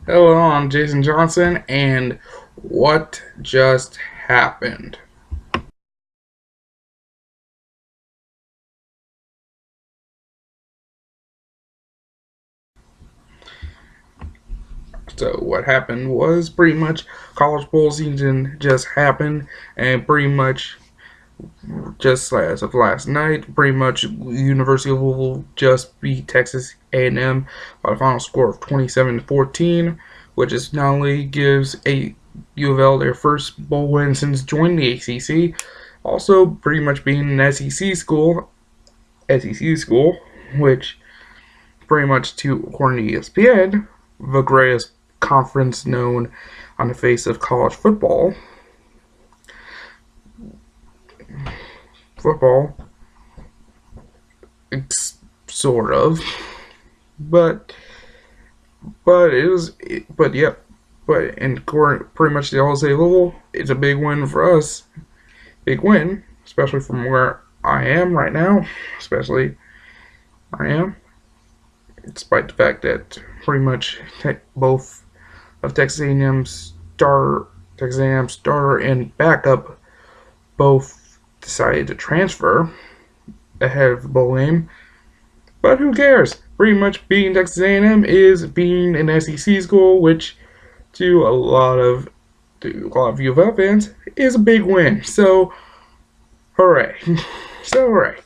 Hello, I'm Jason Johnson, and what just happened? So, what happened was pretty much college bowl season just happened, and pretty much just as of last night, pretty much University of Louisville just beat Texas A&M by a final score of 27-14, which is not only gives a U of L their first bowl win since joining the ACC, also pretty much being an SEC school, which pretty much to according to ESPN, the greatest conference known on the face of college football, sort of, but it was, but yep, but and pretty much they all say Louisville. It's a big win for us, big win, especially from where I am right now, especially I am, despite the fact that pretty much both of Texas A&M starter and backup both decided to transfer ahead of the bowl game. But who cares? Pretty much beating Texas A&M is being an SEC school, which to a lot of U of L fans is a big win. So hooray! So hooray!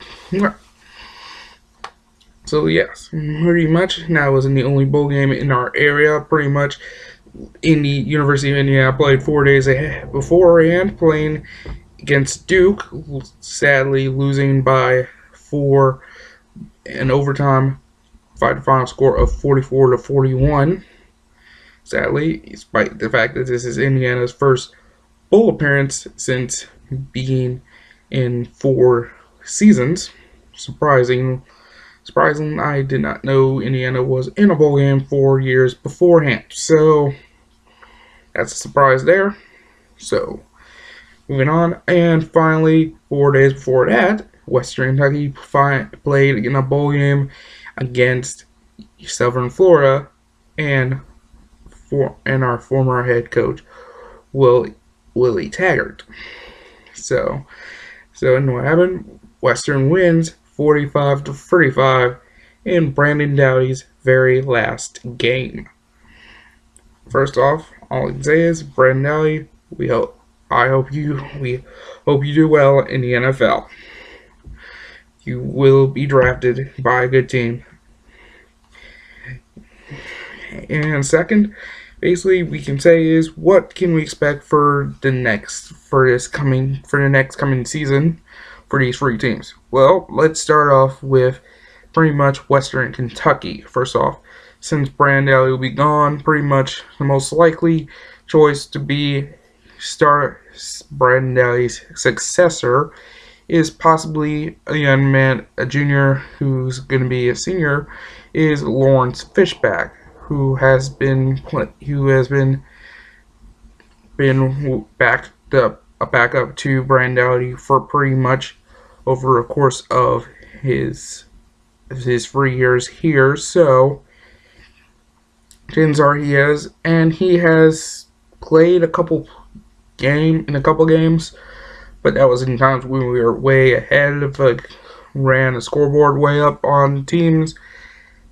So yes, pretty much now wasn't the only bowl game in our area. Pretty much, University of Indiana played 4 days beforehand, playing against Duke, sadly losing by 4 in overtime by the final score of 44-41. Sadly, despite the fact that this is Indiana's first bowl appearance since being in 4 seasons. Surprising, I did not know Indiana was in a bowl game 4 years beforehand. So that's a surprise there. So moving on, and finally, 4 days before that, Western Kentucky played in a bowl game against Southern Florida, and our former head coach Willie Taggart. So and what happened? Western wins 45-35 in Brandon Dowdy's very last game. First off, all I can say is Brandon Dowdy, we hope you do well in the NFL. You will be drafted by a good team. And second, basically we can say is what can we expect for the next coming season for these three teams? Well, let's start off with pretty much Western Kentucky. First off, since Brandon Daly will be gone, pretty much the most likely choice to be start Brandon Daly's successor is possibly a young man, a junior who's going to be a senior, is Lawrence Fishback, who has been backed up a backup to Brandon Daly for pretty much over a course of his 3 years here. So chances are he has, and he has played a couple games, but that was in times when we were way ahead of ran the scoreboard way up on teams,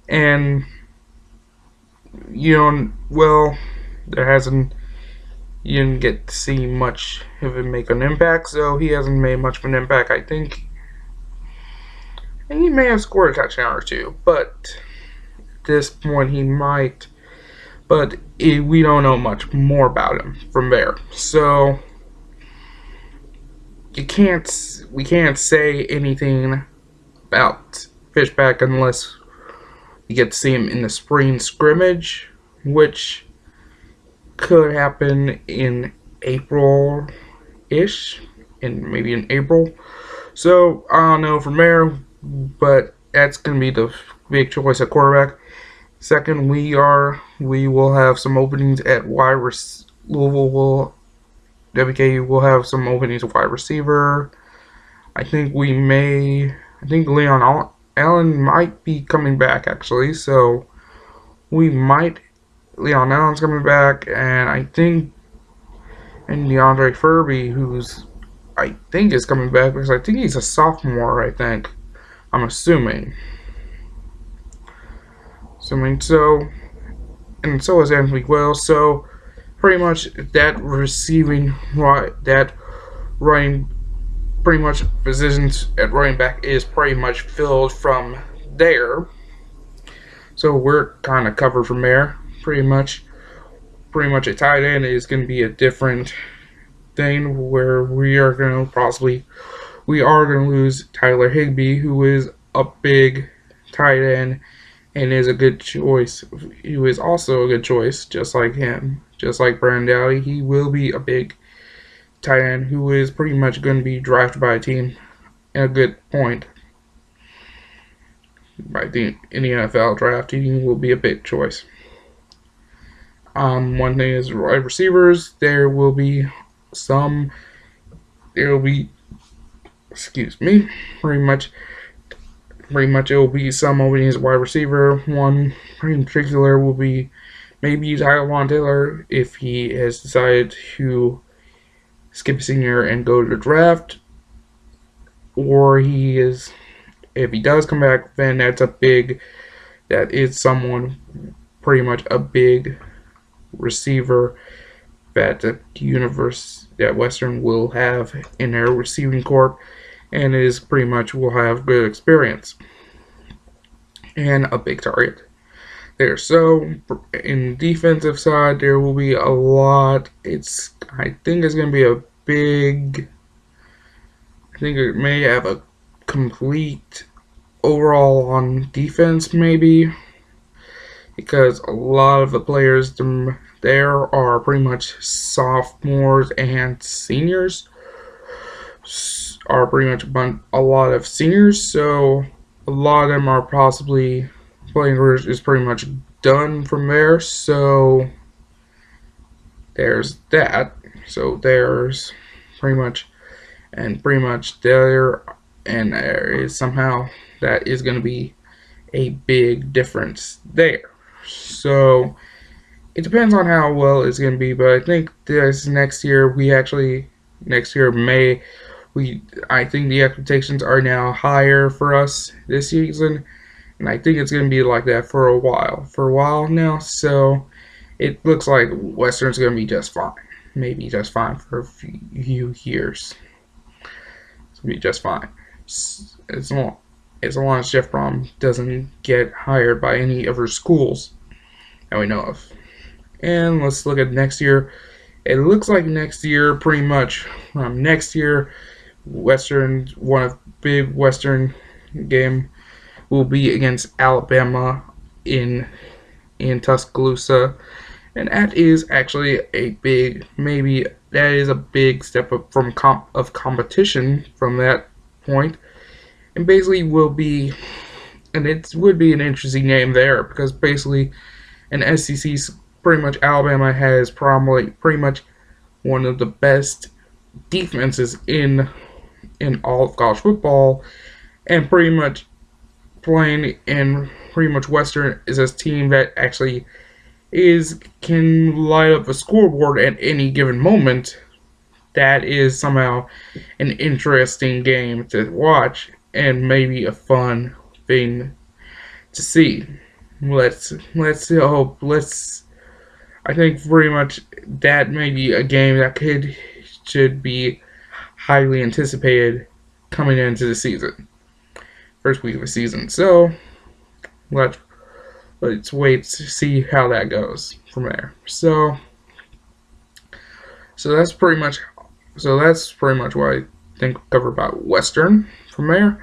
and there hasn't you didn't get to see much of him make an impact, so he hasn't made much of an impact, I think. And he may have scored a touchdown or two, but at this point he might. But we don't know much more about him from there. So we can't say anything about Fishback unless we get to see him in the spring scrimmage, which could happen in April-ish, maybe in April. So I don't know from there, but that's gonna be the big choice at quarterback. Second, we will have some openings at Louisville will WKU will have some openings at wide receiver. I think Leon Allen might be coming back actually, so we might Leon Allen's coming back, and I think and DeAndre Furby, who's I think is coming back because I think he's a sophomore. I think I'm assuming so, and so is Anthony Wells. So pretty much that receiving right that running pretty much positions at running back is pretty much filled from there. So we're kind of covered from there. Pretty much a tight end is going to be a different thing where we are going to lose Tyler Higbee, who is a big tight end and is a good choice. He is also a good choice, just like him, just like Brandon Dowdy. He will be a big tight end who is pretty much going to be drafted by a team at a good point. By the in the NFL draft, he will be a big choice. One thing is wide receivers. Excuse me, pretty much it will be some openings wide receiver. One in particular will be maybe Tywan Taylor if he has decided to skip a senior and go to the draft, or if he does come back, then that is someone pretty much a big receiver that that Western will have in their receiving corps, and is pretty much will have good experience and a big target there. So in defensive side, there will be a lot. I think it's going to be a big. I think it may have a complete overall on defense, maybe, because a lot of the players there are pretty much sophomores and seniors. Are pretty much a lot of seniors, so a lot of them are possibly playing is pretty much done from there. So there's that. So there's pretty much there, and there is somehow that is going to be a big difference there. So it depends on how well it's going to be, but I think this next year I think the expectations are now higher for us this season, and I think it's going to be like that for a while now. So it looks like Western's going to be just fine, maybe just fine for a few years. It's going to be just fine as long as Jeff Brom doesn't get hired by any other schools that we know of. And let's look at next year. It looks like next year, one of big Western game will be against Alabama in Tuscaloosa, and that is actually a big step up from competition from that point, and basically it would be an interesting game there because basically in SEC pretty much Alabama has probably pretty much one of the best defenses in all of college football, and pretty much playing in pretty much Western is a team that actually can light up a scoreboard at any given moment. That is somehow an interesting game to watch and maybe a fun thing to see. I think pretty much that may be a game that should be highly anticipated coming into the season, first week of the season. So let's wait to see how that goes from there. So that's pretty much what I think we cover about Western from there.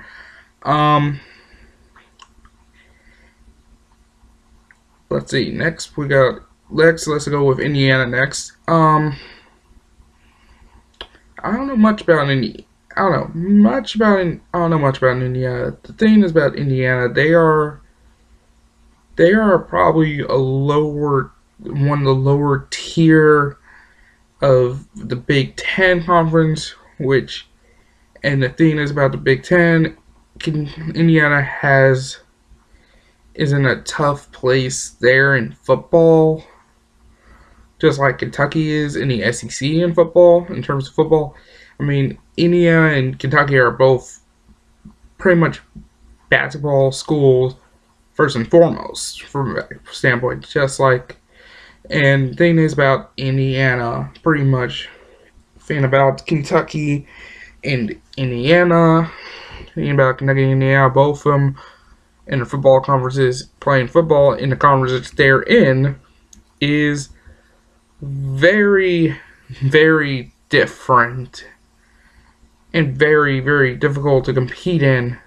Let's see. Next we got let's go with Indiana next. I don't know much about Indiana. I don't know much about Indiana. The thing is about Indiana, they are probably one of the lower tier of the Big Ten conference, and the thing is about the Big Ten, Indiana is in a tough place there in football. just like Kentucky is in the SEC in football, in terms of football. I mean, Indiana and Kentucky are both pretty much basketball schools first and foremost from a standpoint. Just like, and the thing is about Indiana, pretty much thing about Kentucky and Indiana, thing about Kentucky and Indiana, both of them in the football conferences playing football in the conferences they're in is very, very different and very, very difficult to compete in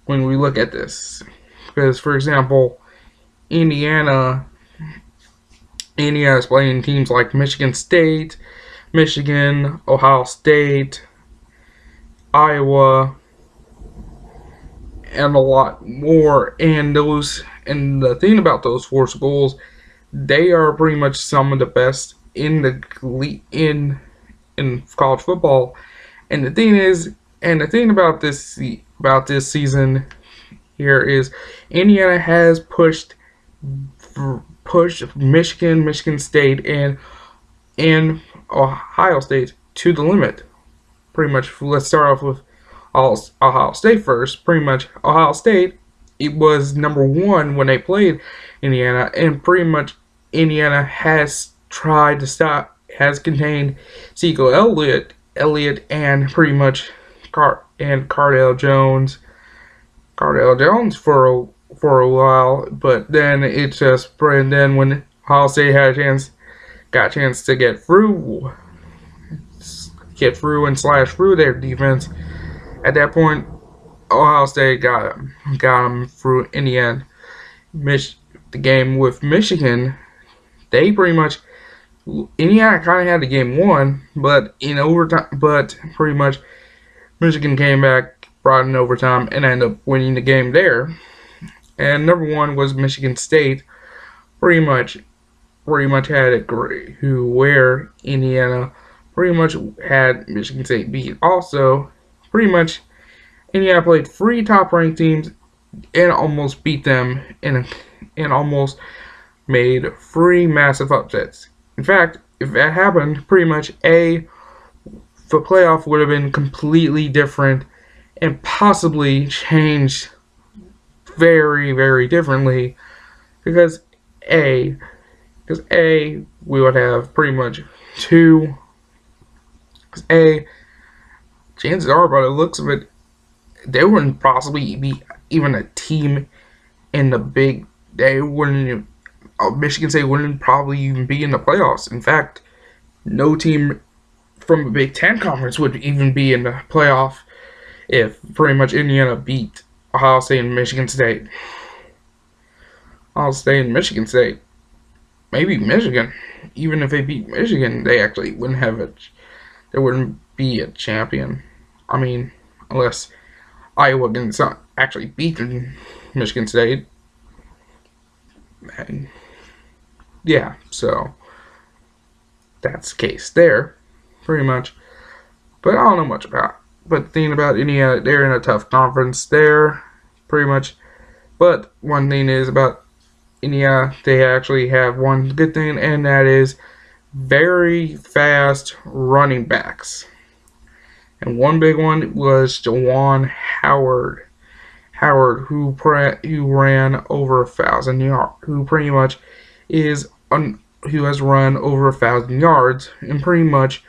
when we look at this. Because, for example, Indiana is playing teams like Michigan State, Michigan, Ohio State, Iowa, and a lot more. And the thing about those four schools, they are pretty much some of the best in the in college football. And the thing about this season here is Indiana has pushed Michigan State and Ohio State to the limit. Pretty much, let's start off with Ohio State first. Pretty much, Ohio State, it was number one when they played Indiana, and pretty much Indiana has tried to stop, has contained Sequel Elliott, and pretty much Cardale Jones for a while, but then it just, and then when Ohio State got a chance to get through and slash through their defense, at that point, Ohio State got them through in the end. The game with Michigan, they pretty much, Indiana kind of had the game won, but in overtime, but pretty much Michigan came back, brought in overtime, and ended up winning the game there. And number one was Michigan State, pretty much had it great, where Indiana pretty much had Michigan State beat. Also, pretty much Indiana played three top-ranked teams and almost beat them, and almost made three massive upsets. In fact, if that happened, pretty much the playoff would have been completely different and possibly changed very, very differently, because we would have pretty much two. Because chances are, by the looks of it, they wouldn't possibly be even a team in the big. They wouldn't. Michigan State wouldn't probably even be in the playoffs. In fact, no team from the Big Ten conference would even be in the playoff if pretty much Indiana beat Ohio State and Michigan State. Ohio State and Michigan State. Maybe Michigan. Even if they beat Michigan, they actually wouldn't have it. There wouldn't be a champion. I mean, unless Iowa can actually beat Michigan State. And yeah, so that's the case there, pretty much. But I don't know much about. But the thing about Indiana, they're in a tough conference there, pretty much. But one thing is about Indiana, they actually have one good thing, and that is very fast running backs. And one big one was Juwan Howard. Who ran over 1,000 yards, who pretty much who has run over 1,000 yards, and pretty much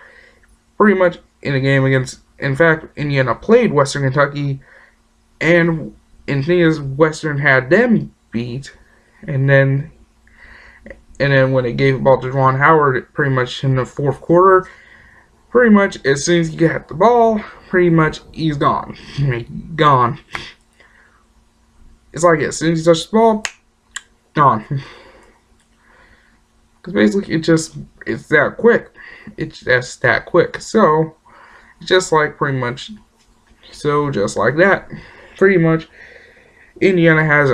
in a game against. In fact, Indiana played Western Kentucky, and Western had them beat, and then when they gave the ball to Juwan Howard, pretty much in the fourth quarter, pretty much as soon as you get the ball, pretty much he's gone. It's like as soon as he touches the ball, gone. Because basically it's that quick. It's just that quick. So, just like that. Pretty much, Indiana has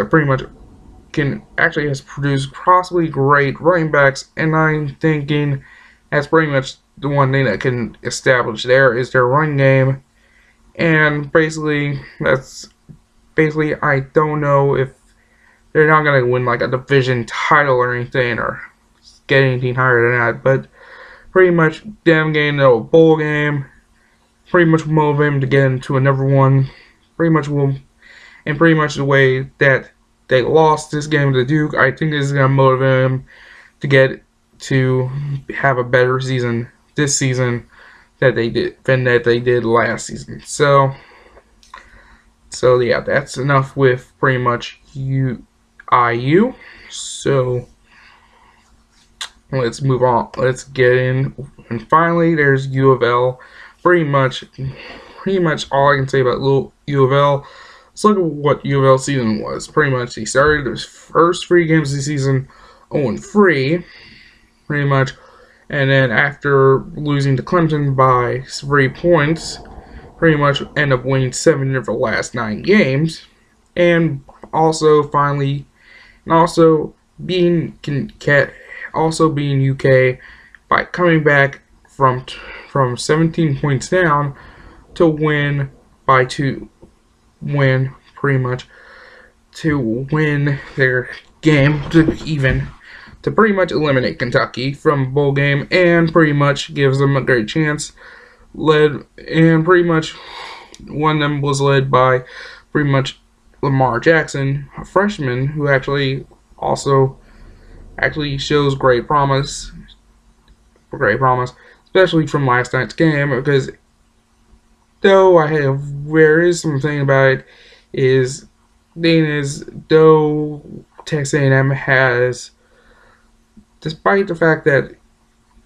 produced possibly great running backs, and I'm thinking that's pretty much the one thing that can establish there is their run game. And basically, I don't know if they're not going to win like a division title or anything, or get anything higher than that. But pretty much them getting a bowl game pretty much motivate him to get into another one. Pretty much will, and pretty much the way that they lost this game to Duke, I think this is gonna motivate him to get to have a better season this season than that they did last season. So yeah, that's enough with pretty much IU. So let's move on. Let's get in. And finally, there's U of L. Pretty much all I can say about U of L. Let's look at what U of L season was. Pretty much, he started his first 3 games of the season 0-3, pretty much, and then after losing to Clemson by 3 points, pretty much end up winning 7 of the last 9 games, and also being UK by coming back from 17 points down to win their game to pretty much eliminate Kentucky from bowl game, and pretty much gives them a great chance. Pretty much one of them was led by pretty much Lamar Jackson, a freshman who actually shows great promise, especially from last night's game. Because there is something about it though Texas A&M has, despite the fact that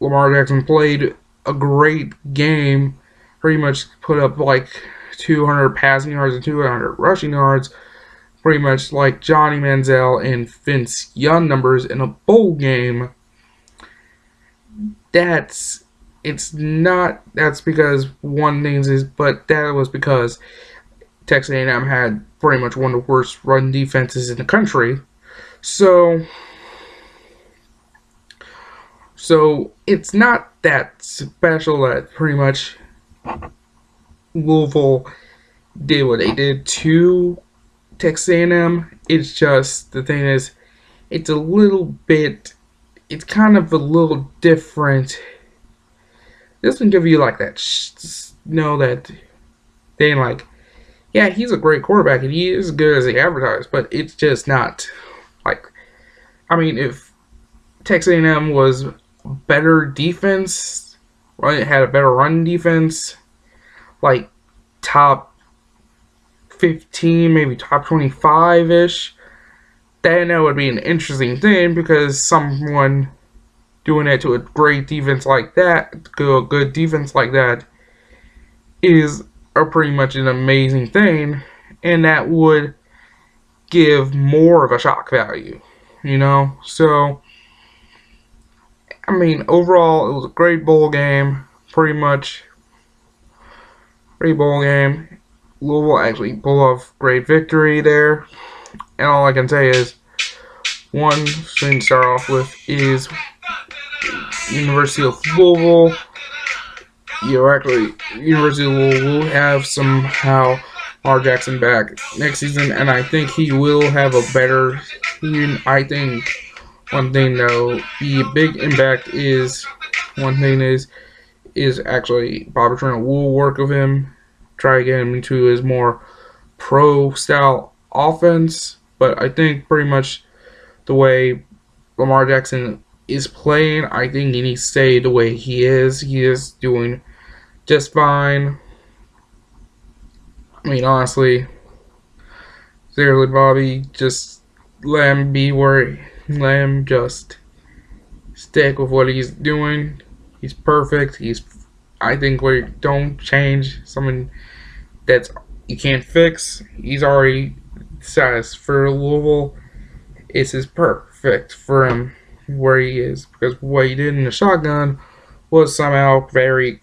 Lamar Jackson played a great game, pretty much put up like 200 passing yards and 200 rushing yards, pretty much like Johnny Manziel and Vince Young numbers in a bowl game. That was because Texas A&M had pretty much one of the worst run defenses in the country. So it's not that special that pretty much Louisville did what they did to Texas A&M. It's just, the thing is, it's kind of a little different. It doesn't give you like that, that they like, yeah, he's a great quarterback and he is as good as they advertise, but it's just not like, I mean, if Texas A&M was better defense, right, had a better run defense, like top 15, maybe top 25-ish, then that would be an interesting thing, because someone doing it to a great defense like that, to a good defense like that, is pretty much an amazing thing, and that would give more of a shock value, So, I mean, overall, it was a great bowl game, pretty much. Great bowl game. Louisville actually pulled off great victory there, and all I can say is, one thing to start off with is University of Louisville. University of Louisville will have somehow Lamar Jackson back next season, and I think he will have a better season. I think one thing though, the big impact is actually Bobby Trent will work with him, try to get him into his more pro style offense. But I think pretty much the way Lamar Jackson is playing, I think he needs to stay the way he is. He is doing just fine. I mean, honestly, seriously, Bobby, just let him just stick with what he's doing. He's perfect. I think we don't change something that you can't fix. He's already status for Louisville. It's his perfect for him where he is, because what he did in the shotgun was somehow very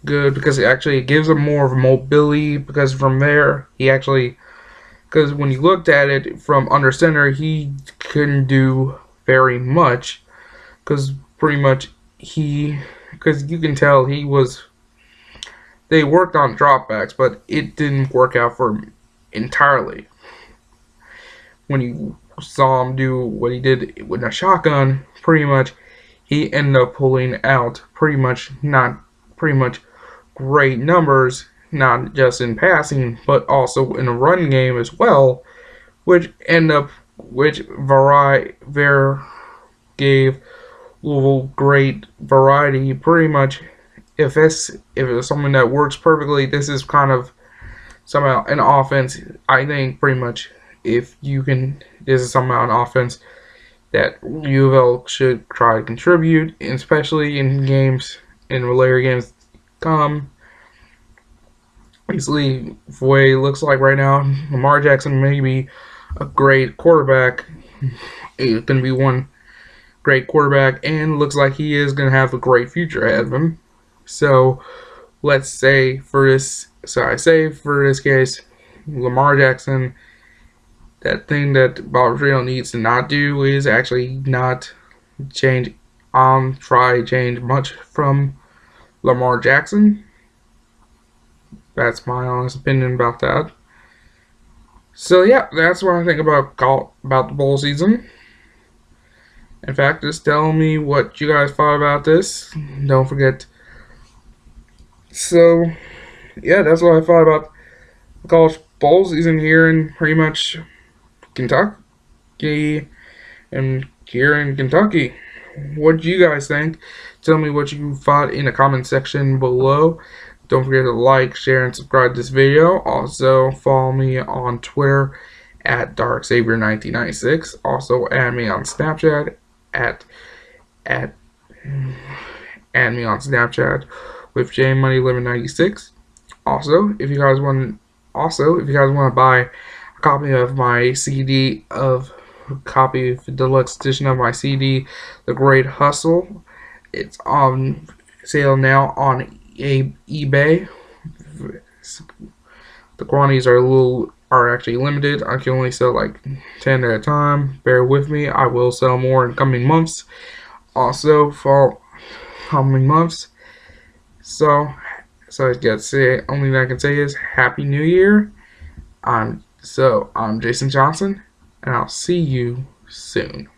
good, because it gives him more of a mobility, because from there because when you looked at it from under center, he couldn't do very much, because pretty much because you can tell they worked on dropbacks, but it didn't work out for him entirely. When you saw him do what he did with a shotgun, pretty much he ended up pulling out pretty much great numbers, not just in passing, but also in the run game as well, which gave Louisville great variety. Pretty much, if it's something that works perfectly, this is kind of somehow an offense. I think pretty much if you can, this is somehow an offense that U of L should try to contribute, especially in later games come. Basically, the way it looks like right now, Lamar Jackson may be a great quarterback. He's going to be one great quarterback, and looks like he is going to have a great future ahead of him. So, let's say for this, case, Lamar Jackson, that thing that Bob Petrino needs to not do is actually not try to change much from Lamar Jackson. That's my honest opinion about that. So yeah, that's what I think about the bowl season. In fact, just tell me what you guys thought about this. Don't forget. So yeah, that's what I thought about the college bowl season here in pretty much Kentucky and here in Kentucky. What do you guys think? Tell me what you thought in the comment section below. Don't forget to like, share, and subscribe to this video. Also, follow me on Twitter at DarkSavior1996. Also, add me on Snapchat at with JMoney1196. Also, if you guys want to buy a copy of my CD of the deluxe edition of my CD, The Great Hustle, it's on sale now on eBay. The quantities are actually limited. I can only sell like 10 at a time. Bear with me. I will sell more in coming months. Also, for coming months. So I guess the only thing I can say is Happy New Year. I'm Jason Johnson, and I'll see you soon.